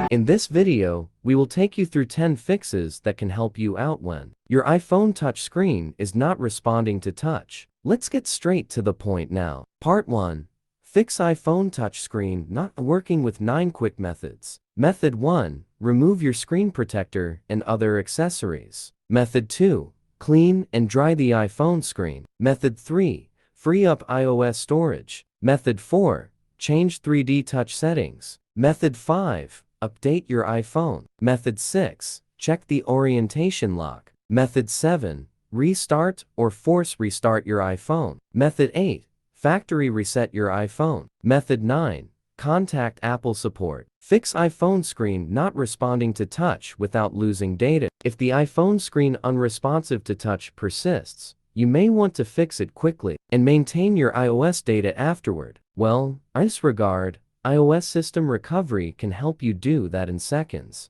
In this video, we will take you through 10 fixes that can help you out when your iPhone touchscreen is not responding to touch. Let's get straight to the point now. Part 1. Fix iPhone touchscreen not working with 9 quick methods. Method 1. Remove your screen protector and other accessories. Method 2. Clean and dry the iPhone screen. Method 3. Free up iOS storage. Method 4. Change 3D touch settings. Method 5. Update your iPhone. Method 6. Check the orientation lock. Method 7. Restart or force restart your iPhone. Method 8. Factory reset your iPhone. Method 9. Contact Apple support. Fix iPhone screen not responding to touch without losing data. If the iPhone screen unresponsive to touch persists, you may want to fix it quickly and maintain your iOS data afterward. Well, in this regard, iOS system recovery can help you do that in seconds.